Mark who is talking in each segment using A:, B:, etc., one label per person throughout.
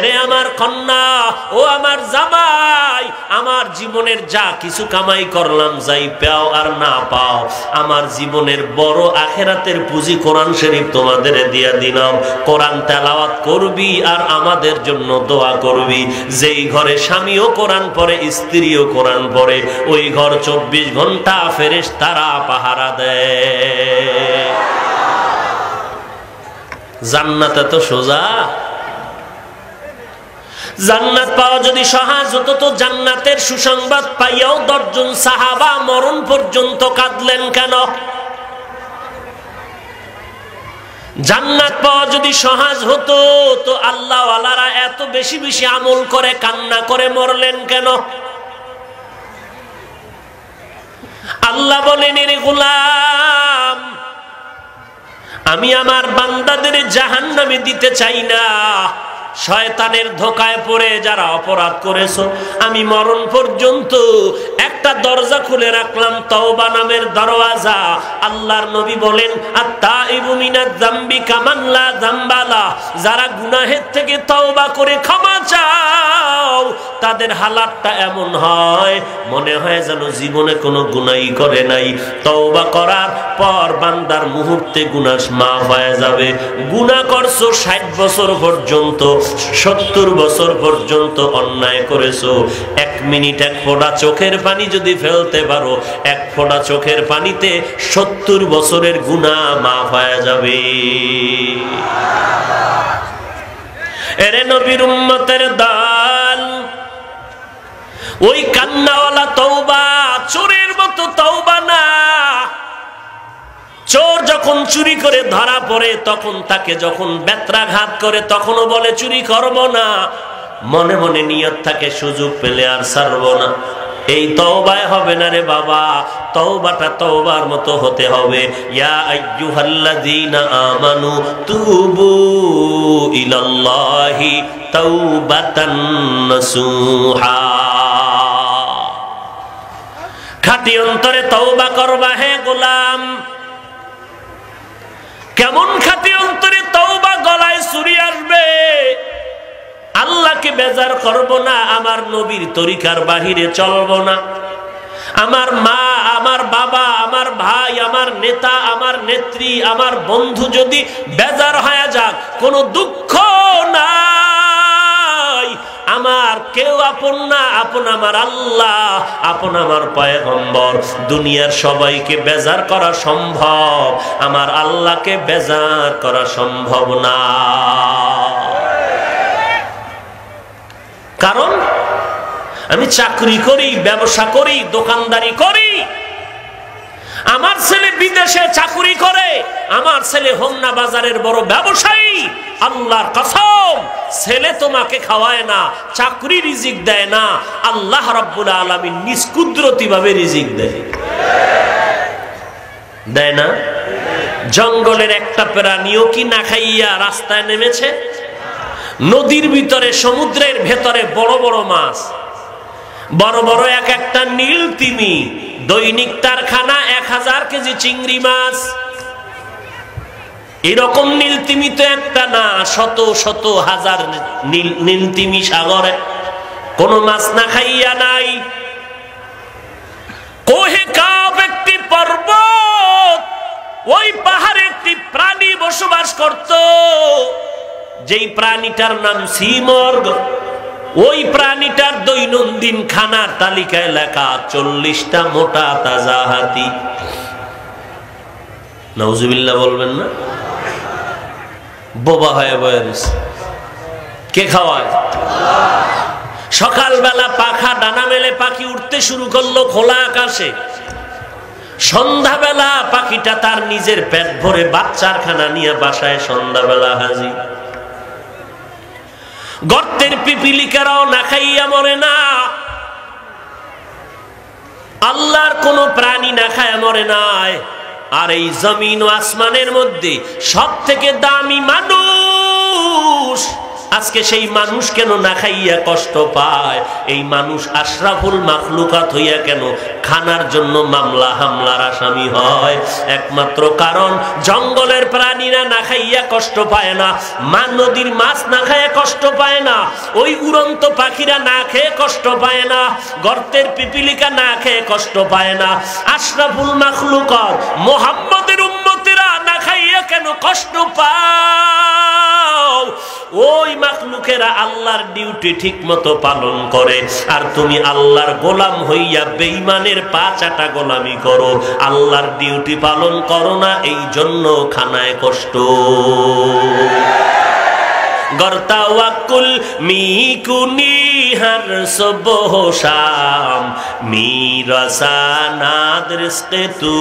A: রে আমার কন্যা, ও আমার জামাই, আমার জীবনের যা কিছু কামাই করলাম, যাই পাও আর না পাও, আমার জীবনের বড় আখিরাতের পুঁজি কোরআন শরীফ তোমাদের দিয়া দিলাম। কোরআন তেলাওয়াত করবি আর আমাদের জন্য দোয়া করবি। যেই ঘরে স্বামীও কোরআন পড়ে, স্ত্রীও কোরআন পড়ে, ওই ঘর 24 ঘন্টা ফেরেশতারা পাহারা দেয়। জান্নাতে তো সোজা। জান্নাত পাওয়া যদি সহজ হতো তো জান্নাতের সুসংবাদ পাইয়াও 10 জন সাহাবা মরণ পর্যন্ত কাঁদলেন কেন? জান্নাত পাওয়া যদি সহজ হতো তো আল্লাহ ওয়ালারা এত বেশি বেশি আমল করে কান্না করে মরলেন কেন? আল্লাহ বলেন, এরে গোলাম, আমি আমার বান্দাদের জাহান্নামে দিতে চাই না। শয়তানের ধোকায় পড়ে যারা অপরাধ করেছো, আমি মরণ পর্যন্ত একটা দরজা খুলে রাখলাম, তওবা নামের দরওয়াজা। আল্লাহর নবী বলেন, আত-তাইবু মিনাজ যামবি কামান লা যামবা লা, যারা গুনাহের থেকে তওবা করে ক্ষমা চাও, তাদের হালাতটা এমন হয় মনে হয় যেন জীবনে কোনো গুনাহই করে নাই। তওবা করার পর বান্দার মুহূর্তে গুনাহ মাফ হয়ে যাবে। গুনাহ করছো 60 বছর পর্যন্ত, 70 বছর পর্যন্ত অন্যায় করেছো, 1 মিনিট 1 ফোঁটা চোখের পানি যদি ফেলতে পারো, 1 ফোঁটা চোখের পানিতে 70 বছরের গুনাহ মাফ হয়ে যাবে। এরে নবীর উম্মতের দল, ওই কান্নাওয়ালা তওবা চোরের মতো তওবা না। চোর যখন চুরি করে ধরা পড়ে, তখন তাকে যখন বেত্রাঘাত করে, তখনও বলে চুরি করব না, মনে মনে নিয়ত থাকে সুযোগ পেলে আর ছাড়ব না। এই তওবায় হবে না রে বাবা, তওবাটা তওবার মতো হতে হবে। ইয়া আইয়ুহাল্লাযীনা আমানু তুবু ইলাল্লাহি তাওবাতান নাসুহা। খাঁটি অন্তরে তওবা করবা হে গোলাম। কেমন খাঁটি অন্তরে তওবা? গলায় ছুরি আসবে, আল্লাহকে বেজার করব না, আমার নবীর তরিকার বাহিরে চলব না, আমার মা, আমার বাবা, আমার ভাই, আমার নেতা, আমার নেত্রী, আমার বন্ধু যদি বেজার হয়ে যাক, কোনো দুঃখ নাই। আমার কেউ আপন না, আপন আমার আল্লাহ, আপন আমার পয়গম্বর। দুনিয়ার সবাইকে বেজার করা সম্ভব, আমার আল্লাহকে বেজার করা সম্ভব না। কারণ আমি চাকরি করি, ব্যবসা করি, দোকানদারি করি, আমার ছেলে বিদেশে চাকরি করে, আমার ছেলে হোমনা বাজারের বড় ব্যবসায়ী। আল্লাহর কসম, ছেলে তোমাকে খাওয়ায় না, চাকরি রিজিক দেয় না, আল্লাহ রাব্বুল আলামিন নিজ কুদরতি ভাবে রিজিক দেয়। দেয় না? জঙ্গলের একটা প্রাণীও কি না খাইয়া রাস্তায় নেমেছে? নদীর ভিতরে, সমুদ্রের ভেতরে বড় বড় মাছ, বড় বড় এক একটা নীল তিমি, দৈনিক তার খানা 1000 কেজি চিংড়ি মাছ। এরকম নীল তিমি তো একটা না, শত শত হাজার নীল তিমি সাগরে, কোন মাছ না খাইয়া নাই। কোহে কাব একটি পর্বত, ওই পাহাড়ে একটি প্রাণী বসবাস করত, যেই প্রাণীটার নাম সিমর্গ। ওই প্রাণীটার দৈনন্দিন খানার তালিকায় লেখা 40টা মোটা তাজা হাতি। নাউজুবিল্লাহ বলবেন না? বোবা হয়ে বয়েছে। কে খাওয়ায়? সকালবেলা পাখা ডানা মেলে পাখি উঠতে শুরু করলো খোলা আকাশে। সন্ধ্যাবেলা পাখিটা তার নিজের পেট ভরে বাচ্চার খানা নিয়ে বাসায় সন্ধ্যাবেলা হাজির। গর্তের পিপিলিকারাও না খাইয়া মরে না, আল্লাহর কোন প্রাণী না খায় মরে নাই। আর এই জমিন ও আসমানের মধ্যে সব থেকে দামি মানুষ, আজকে সেই মানুষ কেন না খাইয়া কষ্ট পায়? এই মানুষ আশরাফুল মাখলুকাত হইয়া কেন খানার জন্য মামলা হামলার আসামি হয়? একমাত্র কারণ জঙ্গলের প্রাণীরা না খাইয়া কষ্ট পায় না, নদীর মাছ না খাইয়া কষ্ট পায় না, ওই উড়ন্ত পাখিরা না খেয়ে কষ্ট পায় না, গর্তের পিপিলিকা না খেয়ে কষ্ট পায় না। আশরাফুল মাখলুকাত মুহাম্মদের উম্মতেরা না খাইয়া কেন কষ্ট পাও? ওই মাখলুকেরা আল্লাহর ডিউটি ঠিক মতো পালন করে, আর তুমি আল্লাহর গোলাম হইয়া বেঈমানের পা চাটা গোলামি করো, আল্লাহর ডিউটি পালন করো না, এই জন্য খানায় কষ্ট। গর্তাওয়াকুল মিকুনি হর সুবহ শাম মিরাসানাদ রিজকে তু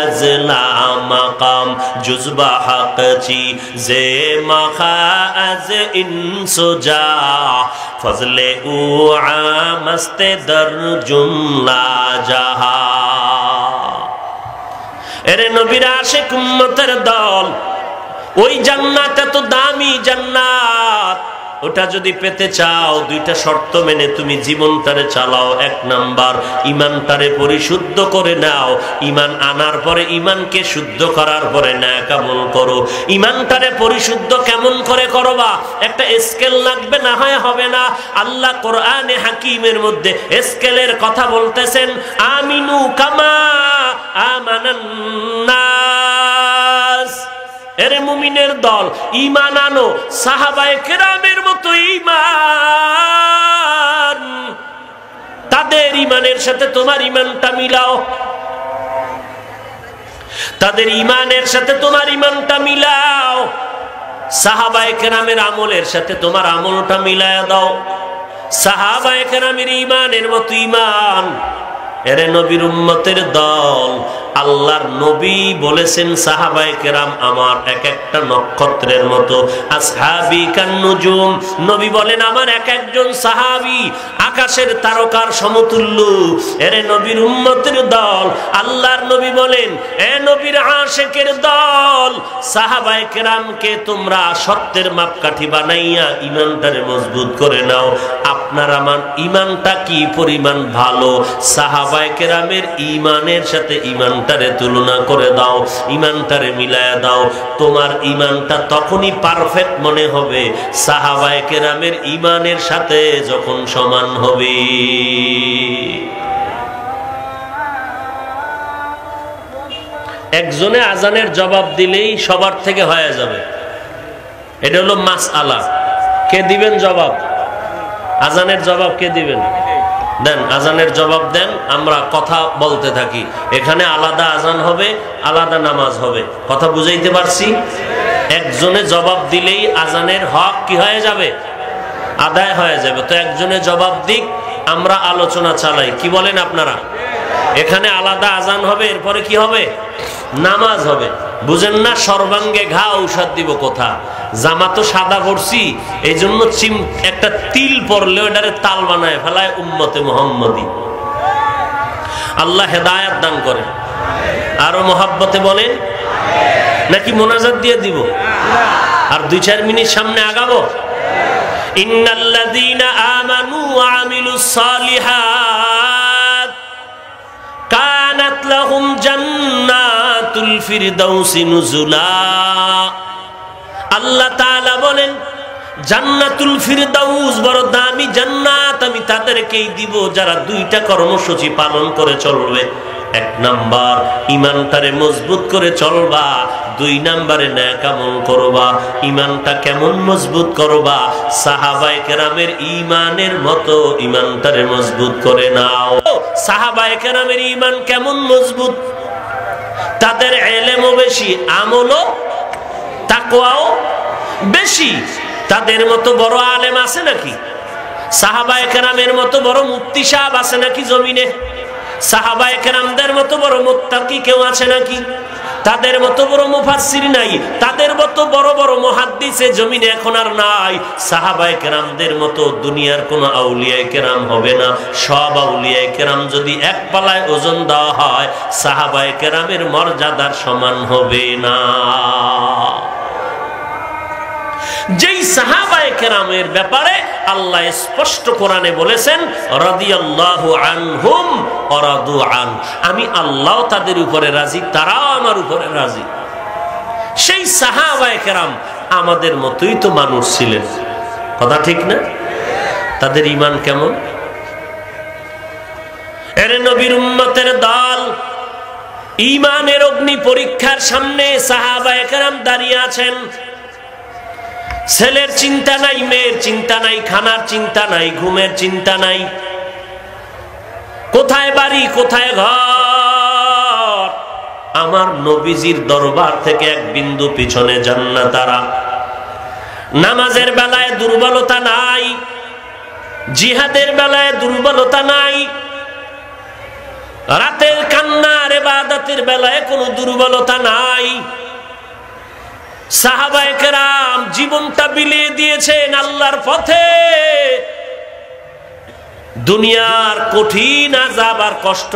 A: আজলা মাকাম জুজবা হকচি জে মাখা আজ ইনসুজা ফজলে উ আমস্তে দর জুমলা জাহা। এরে নবীর আশিক উম্মতের দল, ওই জান্নাত এত দামি জান্নাত, ওটা যদি পেতে চাও দুইটা শর্ত মেনে তুমি জীবনটারে চালাও। এক নাম্বার, ইমানটারে পরিশুদ্ধ করে নাও। ইমান আনার পরে, ইমানকে শুদ্ধ করার পরে নেক আমল করো। ইমানটারে পরিশুদ্ধ কেমন করে করবা? একটা স্কেল লাগবে, না হয় হবে না। আল্লাহ কোরআনে হাকিমের মধ্যে স্কেলের কথা বলতেছেন, আমিনু কামা আমানান নাস। এরে মুমিনের দল, ঈমান আনো সাহাবায়ে কেরামের মতো ঈমান। তাদের ঈমানের সাথে তোমার ঈমানটা মিলাও, তাদের ঈমানের সাথে তোমার ঈমানটা মিলাও। সাহাবায়ে কেরামের আমলের সাথে তোমার আমলটা মিলায়া দাও। সাহাবায়ে কেরামের ঈমানের মতো ঈমান। এরে নবীর উম্মতের দল, আল্লাহর নবী বলেছেন সাহাবায়ে কেরাম আমার এক একটা নক্ষত্রের মতো, আসহাবি কান্নুজুম। নবী বলেন আমার এক একজন সাহাবী আকাশের তারকার সমতুল্য। এরে নবীর উম্মতের দল, আল্লাহর নবী বলেন এ নবীর আশিকের দল, সাহাবায়ে কেরামকে তোমরা সত্যের মাপকাঠি বানাইয়া ঈমানটারে মজবুত করে নাও। আপনার আমার ঈমানটা কি পরিমাণ ভালো, সাহাবায়ে কেরামের ঈমানের সাথে ঈমানটারে তুলনা করে দাও, ঈমানটারে মিলায়া দাও। তোমার ঈমানটা তখনই পারফেক্ট মনে হবে সাহাবায়ে কেরামের ঈমানের সাথে যখন সমান হবে। একজনে আজানের জবাব দিলেই সবার থেকে হয়ে যাবে, এটা হলো মাসআলা। কে দিবেন জবাব? আজানের জবাব কে দিবেন? দেন, আজানের জবাব দেন, আমরা কথা বলতে থাকি। এখানে আলাদা আজান হবে, আলাদা নামাজ হবে। কথা বুঝাইতে পারছি? একজনে জবাব দিলেই আজানের হক কি হয়ে যাবে? আদায় হয়ে যাবে। তো একজনে জবাব দিক, আমরা আলোচনা চালাই। কি বলেন আপনারা? এখানে আলাদা আজান হবে, এরপরে কি হবে? নামাজ হবে। বুঝেন না? সর্বাঙ্গে ঘা ঔষধ দিব কোথা? জামা তো সাদা পড়ছি, এই জন্য একটা তিল পরলে ওটারে তাল বানায় ফেলায় উম্মতে মুহাম্মদী। আল্লাহ হেদায়েত দান করে। আরো মহাব্বতে বলেন, নাকি মোনাজাত দিয়ে দিব? আর 2-4 মিনিট সামনে আগাবো। ইন্নাল্লাযীনা আমানু ওয়া আমিলুস সালিহাত কানাত লাহুম জান্নাতুল ফিরদাউসি নুজুলা। আল্লাহ তাআলা বলেন জান্নাতুল ফিরদাউস বড় দামি জান্নাত আমি তাদেরকেই দিব যারা 2টা কর্মসূচি পালন করে চলবে। 1 নাম্বার, ঈমানটারে মজবুত করে চলবা। 2 নাম্বারে নেক আমল করবা। ঈমানটা কেমন মজবুত করবা? সাহাবায়ে কেরামের ঈমানের মতো ঈমানটারে মজবুত করে নাও। সাহাবায়ে কেরামের ঈমান কেমন মজবুত? তাদের ইলমও বেশি, আমলও তাকওয়াও বেশি। তাদের মতো বড় আলেম আছে নাকি? সাহাবায়ে কেরামের মতো বড় মুফতি সাহেব আছে নাকি জমিনে? সাহাবায়ে কেরামদের মতো বড় মুত্তাকি কেউ আছে নাকি? তাদের মতো বড় মুফাসসির নাই, তাদের মতো বড় বড় মুহাদ্দিসে জমিনে এখন আর নাই। সাহাবায়ে কেরামদের মতো দুনিয়ার কোনো আউলিয়ায়ে কেরাম হবে না। সব আউলিয়ায়ে কেরাম যদি এক পালায় ওজন দেওয়া হয়, সাহাবায়ে কেরামের মর্যাদার সমান হবে না। যেই সাহাবায়ে কেরামের ব্যাপারে আল্লাহ স্পষ্ট কোরআনে বলেছেন রাদিয়াল্লাহু আনহুম ওয়া রাদু আন, আমি আল্লাহ তাদের উপরে রাজি, তারাও আমার উপরে রাজি। সেই সাহাবায়ে কেরাম আমাদের মতোই তো মানুষ ছিলেন, কথা ঠিক না? তাদের ঈমান কেমন? এর নবীর উম্মতের দল, ঈমানের অগ্নি পরীক্ষার সামনে সাহাবায়ে কেরাম দাঁড়িয়ে আছেন। ছেলের চিন্তা নাই, মেয়ের চিন্তা নাই, খানার চিন্তা নাই, ঘুমের চিন্তা নাই, কোথায় বাড়ি কোথায় ঘর। আমার নবীজির দরবার থেকে এক বিন্দু পিছনে যান না তারা। নামাজের বেলায় দুর্বলতা নাই, জিহাদের বেলায় দুর্বলতা নাই, রাতের কান্নার ইবাদতের বেলায় কোনো দুর্বলতা নাই। সাহাবায়ে কেরাম জীবনটা বিলিয়ে দিয়েছেন আল্লাহর পথে। দুনিয়ার কঠিন আযাব আর কষ্ট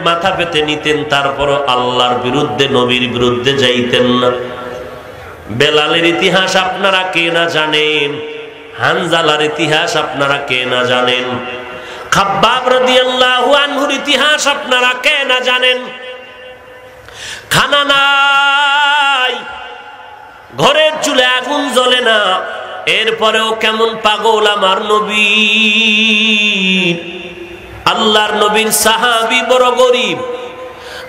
A: মাথা পেতে নিতেন, তারপরও আল্লাহর বিরুদ্ধে, নবীর বিরুদ্ধে যাইতেন না। বেলালের ইতিহাস আপনারা কে না জানেন, হানজালার ইতিহাস আপনারা কে না জানেন, খাব্বাব রাদিয়াল্লাহু আনহুর ইতিহাস আপনারা কে না জানেন। খানা নাই, ঘরের চুলে আগুন জ্বলে না, এরপরেও কেমন পাগল আমার নবী। আল্লাহর নবীর সাহাবী বড় গরিব।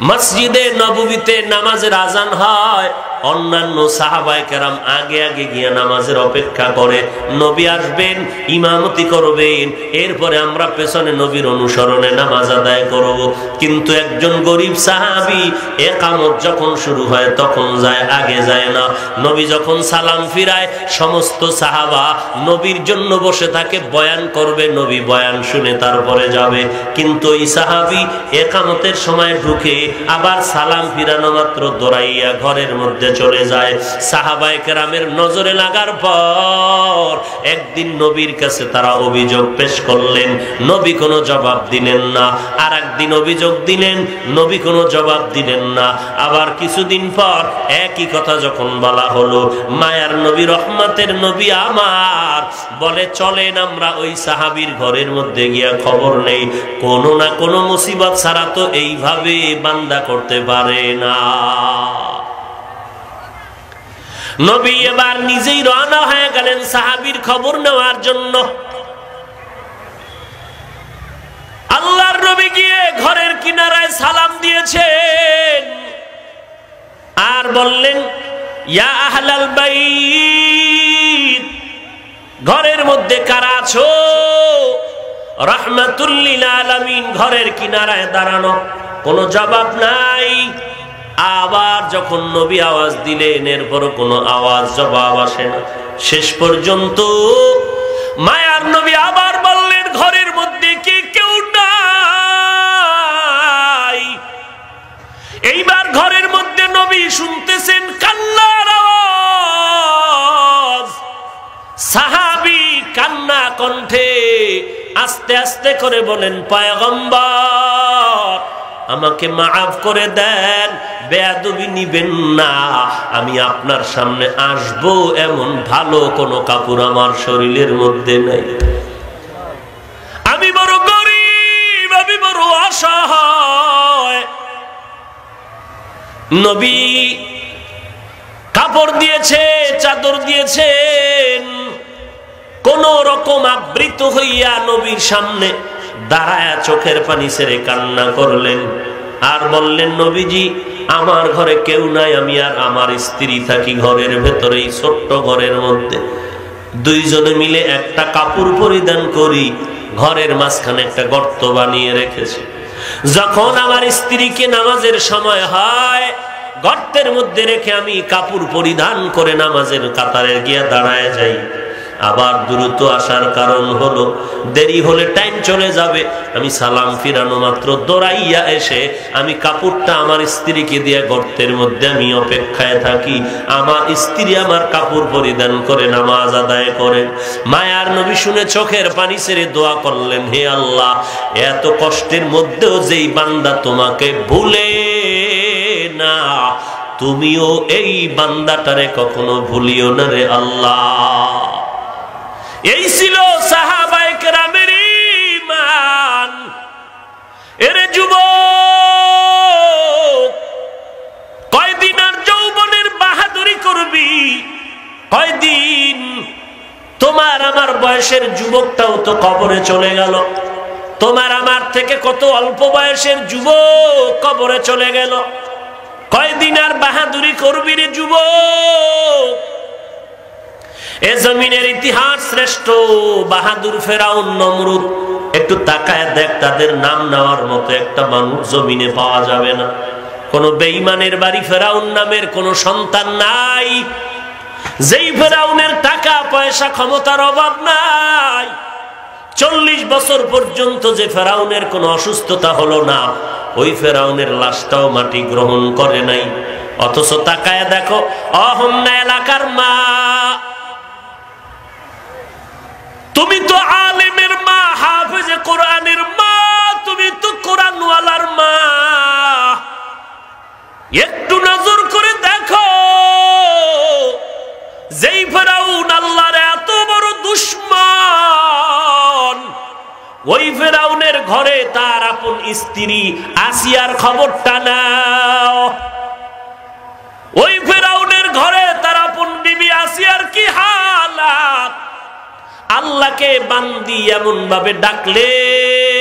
A: মসজিদে নববীতে নামাজের আজান হয়, অন্যান্য সাহাবায়ে কেরাম আগে আগে গিয়ে নামাজের অপেক্ষা করে, নবী আসবেন, ইমামতি করবেন, এরপরে আমরা পেছনে নবীর অনুসরণে নামাজ আদায় করব। কিন্তু একজন গরিব সাহাবী ইকামত যখন শুরু হয় তখন যায়, আগে যায় না। নবী যখন সালাম ফিরায় সমস্ত সাহাবা নবীর জন্য বসে থাকে, বয়ান করবে, নবী বয়ান শুনে তারপরে যাবে। কিন্তু ওই সাহাবী ইকামতের সময় ঢুকে আবার সালাম ফিরানো মাত্র দৌড়াইয়া ঘরের মধ্যে চলে যায়। সাহাবায়ে কেরামের নজরে লাগার পর একদিন নবীর কাছে তারা অভিযোগ পেশ করলেন, নবী কোনো জবাব দিলেন না। আর একদিন অভিযোগ দিলেন, নবী কোনো জবাব দিলেন না। আবার কিছুদিন পর একই কথা যখন বলা হলো, মায়ার নবী, রহমতের নবী আমার বলে, চলেন আমরা ওই সাহাবীর ঘরের মধ্যে গিয়া খবর নেই, কোনো না কোনো মুসিবত ছাড়া তো এইভাবে বান্দা করতে পারে না। নবী এবার নিজেই রওনা হয়ে গেলেন সাহাবীর খবর নেওয়ার জন্য। আল্লাহর নবী গিয়ে ঘরের কিনারায় সালাম দিয়েছেন আর বললেন, ইয়া আহলাল বাইত, ঘরের মধ্যে কারা আছো? রাহমাতুল লিল আলামিন ঘরের কিনারায় দাঁড়ানো, কোনো জবাব নাই। আবার যখন নবী আওয়াজ দিলেন, এরপরও কোনো আওয়াজ জবাব আসে না। শেষ পর্যন্ত মায়ার নবী আবার বললেন, ঘরের মধ্যে কি কেউ নাই? এইবার ঘরের মধ্যে নবী শুনতেছেন কান্নার আওয়াজ। সাহাবী কান্না কণ্ঠে আস্তে আস্তে করে বলেন, পয়গম্বর আমাকে মাফ করে দেন, বেয়াদবি নিবেন না, আমি আপনার সামনে আসব এমন ভালো কোনো কাপড় আমার শরীরের মধ্যে নেই, আমি বড় গরিব, আমি বড় অসহায়। নবী কাপড় দিয়েছে, চাদর দিয়েছেন, কোন রকম আবৃত হইয়া নবীর সামনে দাঁড়ায়া চোখের পানি ছেড়ে কান্না করলেন আর বললেন, নবীজি আমার ঘরে কেউ নাই, আমি আর আমার স্ত্রী থাকি ঘরের ভেতরে, এই ছোট্ট ঘরের মধ্যে দুইজনে মিলে একটা কাপড় পরিধান করি, ঘরের মাঝখানে একটা গর্ত বানিয়ে রেখেছি। যখন আমার স্ত্রীকে নামাজের সময় হয়, গর্তের মধ্যে রেখে আমি কাপড় পরিধান করে নামাজের কাতারে গিয়ে দাঁড়ায় যাই। আবার দ্রুত আসার কারণ হলো, দেরি হলে টাইম চলে যাবে, আমি সালাম ফিরানো মাত্র দৌড়াইয়া এসে আমি কাপড়টা আমার স্ত্রীকে দিয়ে গর্তের মধ্যে আমি অপেক্ষায় থাকি, আমার স্ত্রী আমার কাপড় পরিধান করে নামাজ আদায় করেন। মায়ার নবী শুনে চোখের পানি ছেড়ে দোয়া করলেন, হে আল্লাহ, এত কষ্টের মধ্যেও যেই বান্দা তোমাকে ভুলে না, তুমিও এই বান্দাটারে কখনো ভুলিও না রে আল্লাহ। এই ছিল সাহাবায়ে কেরামের ঈমান। এরে যুবক, কয়দিন আর যৌবনের বাহাদুরি করবি? কয়দিন? তোমার আমার বয়সের যুবকটাও তো কবরে চলে গেল। তোমার আমার থেকে কত অল্প বয়সের যুবক কবরে চলে গেল। কয়দিন আর বাহাদুরি করবি রে যুবক? এ জমিনের ইতিহাস শ্রেষ্ঠ বাহাদুর ফেরাউন নমরুদ, একটু তাকায় দেখ, তাদের নাম নেওয়ার মতো একটা মানুষ জমিনে পাওয়া যাবে না। কোন বেঈমানের বাড়ি ফেরাউন নামের কোন সন্তান নাই। যেই ফেরাউনের টাকা পয়সা ক্ষমতার অভাব নাই, 40 বছর পর্যন্ত যে ফেরাউনের কোনো অসুস্থতা হলো না, ওই ফেরাউনের লাশটাও মাটি গ্রহণ করে নাই। অথচ তাকায় দেখো, অহম্না এলাকার মা, তুমি তো আলেমের মা, হাফেজে কোরআনের মা, তুমি তো কোরআনওয়ালার মা। একটু নজর করে দেখো, যেই ফেরাউন আল্লাহর এত বড় দুশমন, ওই ফেরাউনের ঘরে তার আপন স্ত্রী আসিয়ার খবরটা নাও। ওই ফেরাউনের ঘরে তার আপন বিবি আসিয়ার কি হালাত। আল্লাহকে বান্দি এমন ভাবে ডাকলেন,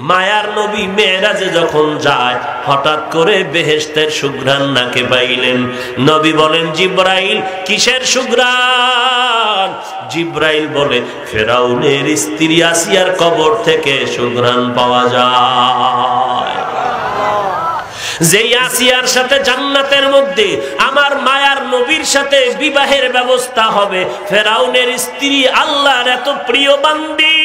A: মায়ার নবী মেরাজে যখন যায়, হঠাৎ করে বেহেশতের সুঘ্রাণ নাকে পাইলেন। নবী বলেন, জিব্রাইল, কিসের সুঘ্রাণ? জিব্রাইল বলে, ফেরাউনের স্ত্রী আসিয়ার কবর থেকে সুঘ্রাণ পাওয়া যায়। যেই আসিয়ার সাথে জান্নাতের মধ্যে আমার মায়ার নবীর সাথে বিবাহের ব্যবস্থা হবে, ফেরাউনের স্ত্রী আল্লাহর এত প্রিয় বান্দি,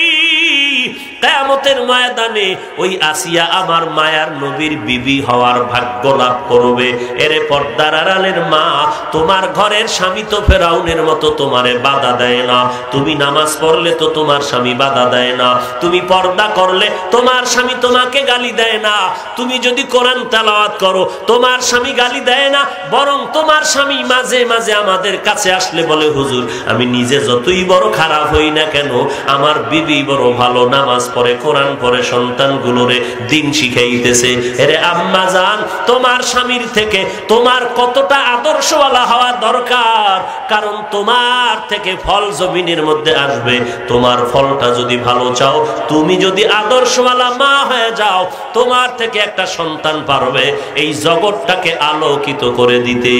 A: কিয়ামতের ময়দানে ওই আসিয়া আমার মায়ার নবীর বিবি হওয়ার ভাগ্য লাভ করবে। এরে পর্দার আড়ালের মা, তোমার ঘরের স্বামী তো ফেরাউনের মতো তোমারে বাধা দেয় না। তুমি নামাজ পড়লে তো তোমার স্বামী বাধা দেয় না। তুমি পর্দা করলে তোমার স্বামী তোমাকে গালি দেয় না। তুমি যদি কোরআন তেলাওয়াত করো, তোমার স্বামী গালি দেয় না। বরং তোমার স্বামী মাঝে মাঝে আমাদের কাছে আসলে বলে, হুজুর, আমি নিজে যতই বড় খারাপ হই না কেন, আমার বিবি বড় ভালো, নামাজ পড়ে, কোরআন পড়ে, সন্তানগুলোরে দিন শিখাইতেছে। এরে আম্মা জান, তোমার স্বামীর থেকে তোমার কতটা আদর্শওয়ালা হওয়া দরকার, কারণ তোমার থেকে ফল জমিনের মধ্যে আসবে। তোমার ফলটা যদি ভালো চাও, তুমি যদি আদর্শওয়ালা মা হয়ে যাও, তোমার থেকে একটা সন্তান পারবে এই জগৎটাকে আলোকিত করে দিতে।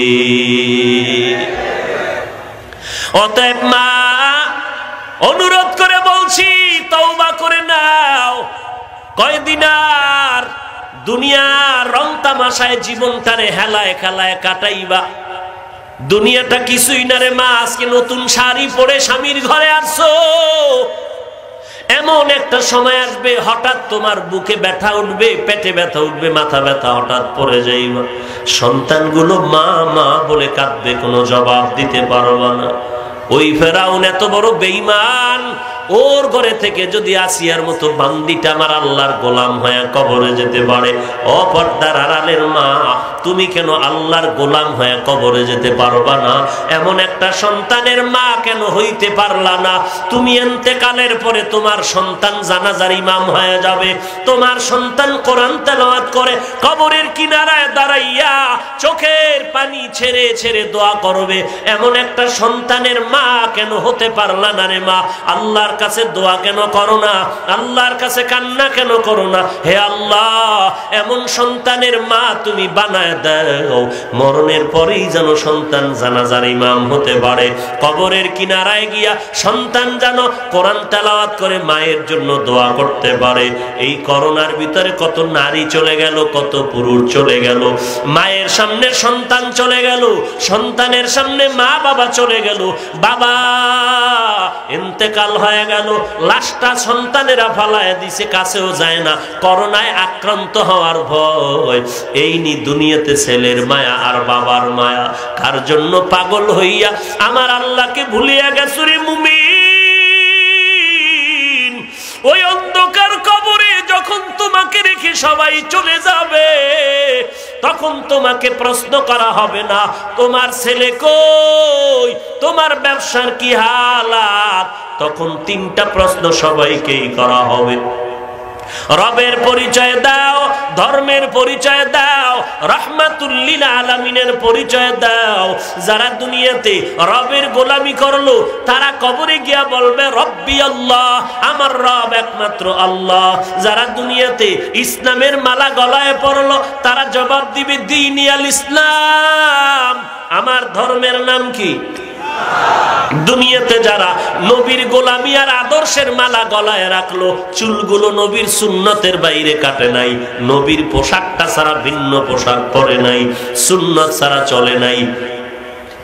A: অতএব মা, অনুরোধ করে বলছি, তওবা করে নাও। কয়দিন আর দুনিয়ার রং তামাশায় জীবনটারে হেলায় খেলায় কাটাইবা? দুনিয়াটা কিছুই না রে মা। আজকে নতুন শাড়ি পরে স্বামীর ঘরে আসছো, এমন একটা সময় আসবে হঠাৎ তোমার বুকে ব্যথা উঠবে, পেটে ব্যথা উঠবে, মাথা ব্যথা, হঠাৎ পড়ে যাইবা। সন্তানগুলো মা মা বলে কাঁদবে, কোনো জবাব দিতে পারবা না। ওই ফেরাউন এত বড় বেঈমান, ওর ঘরে থেকে যদি আসিয়ার মতো বান্দিটা আমার আল্লাহর গোলাম হয়ে কবরে যেতে পারে, অপর্দার আড়ালের মা, তুমি কেন আল্লাহর গোলাম হয়ে কবরে যেতে পারবা না? এমন একটা সন্তানের মা কেন হইতে পারলা না? তুমি ইন্তেকালের পরে তোমার সন্তান জানাজার ইমাম হয়ে যাবে, তোমার সন্তান কোরআন তেলাওয়াত করে কবরের কিনারায় দাঁড়াইয়া চোখের পানি ছেড়ে ছেড়ে দোয়া করবে। এমন একটা সন্তানের মা কেন হতে পারলা না রে মা? আল্লাহর কাছে দোয়া কেন করো না? আল্লাহর কাছে কান্না কেন করো না? হে আল্লাহ, এমন সন্তানের মা তুমি বানায় দাও, মরণের পরেই যেন সন্তান জানাজার ইমাম হতে পারে। কবরের কিনারায় গিয়া সন্তান যেন কোরআন তেলাওয়াত করে মায়ের জন্য দোয়া করতে পারে। এই করোনার ভিতরে কত নারী চলে গেল, কত পুরুষ চলে গেল। মায়ের সামনে সন্তান চলে গেল, সন্তানের সামনে মা বাবা চলে গেল, বাবা ইন্তেকাল হয়ে গেল, লাশটা সন্তানেরা ফালায় দিছে, কাছেও যায় না, করোনায় আক্রান্ত হওয়ার ভয়। এই নি দুনিয়াতে ছেলের মায়া আর বাবার মায়া। কার জন্য পাগল হইয়া আমার আল্লাহকে ভুলিয়া গেছো রে মুমিন? ওই অন্ধকার কবরে যখন তোমাকে রেখে সবাই চলে যাবে, তখন তোমাকে প্রশ্ন করা হবে না তোমার ছেলে কই, তোমার ব্যবসার কি হালাত। তখন তিনটা প্রশ্ন সবাইকেই করা হবে। রবের পরিচয় দাও, ধর্মের পরিচয় দাও, রাহমাতুল লিল আলামিনের পরিচয় দাও। যারা দুনিয়াতে রবের গোলামি করলো তারা কবরে গিয়া বলবে রব্বি আল্লাহ, আমার রব একমাত্র আল্লাহ। যারা দুনিয়াতে ইসলামের মালা গলায় পরলো তারা জবাব দিবে দ্বীনি আল ইসলাম, আমার ধর্মের নাম কি? দুনিয়াতে যারা নবীর গোলামি আর আদর্শের মালা গলায় রাখলো, চুলগুলো নবীর সুন্নতের বাইরে কাটে নাই, নবীর পোশাকটা ছাড়া ভিন্ন পোশাক পরে নাই, সুন্নত ছাড়া চলে নাই,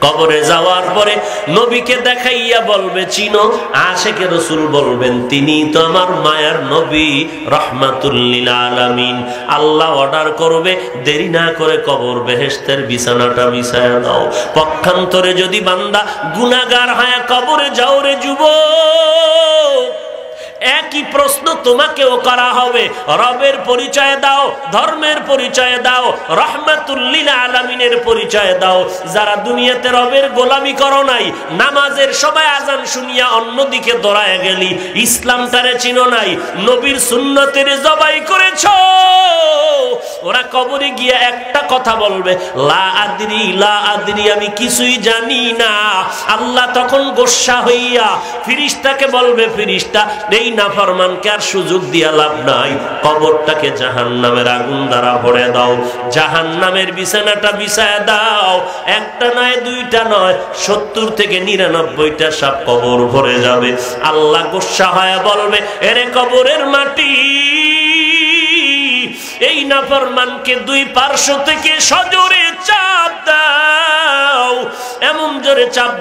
A: কবরে যাওয়ার পরে নবীকে দেখাইয়া বলবে চিনো? আশেকে রাসূল বলবেন তিনি তো আমার মায়ার নবী রাহমাতুল লিল আলামিন। আল্লাহ অর্ডার করবে দেরি না করে কবর বেহেশতের বিছানাটা বিছায়া দাও। পক্ষান্তরে যদি বান্দা গুনাহগার হয় কবরে যাও রে যুবক, একই প্রশ্ন তোমাকেও করা হবে। রবের পরিচয় দাও, ধর্মের পরিচয় দাও, রাহমাতুল লিল আলামিনের পরিচয় দাও। যারা দুনিয়াতে রবের গোলামি করো নাই, নামাজের সময় আজান শুনিয়া অন্যদিকে দৌড়ায় গেলি, ইসলামটারে চিনো নাই, নবীর সুন্নতের জবাই করেছো, ওরা কবরে গিয়ে একটা কথা বলবে লা আদরি লা আদরি, আমি কিছুই জানি না। আল্লাহ তখন গোসা হইয়া ফেরেশতাকে বলবে ফেরেশতা এই নাফরমানকে আর সুযোগ দিয়া লাভ নাই, কবরটাকে জাহান্নামের আগুন দ্বারা ভরে দাও, জাহান্নামের বিছানাটা বিছায়া দাও। একটা নয় দুইটা নয় 70 থেকে 99টা সব কবর ভরে যাবে। আল্লাহ গোসা হয়ে বলবে এরে কবরের মাটি, এই নাফরমানকে দুই পার্শ্ব থেকে সজোরে চাপ দাও, এমন জোরে চাপ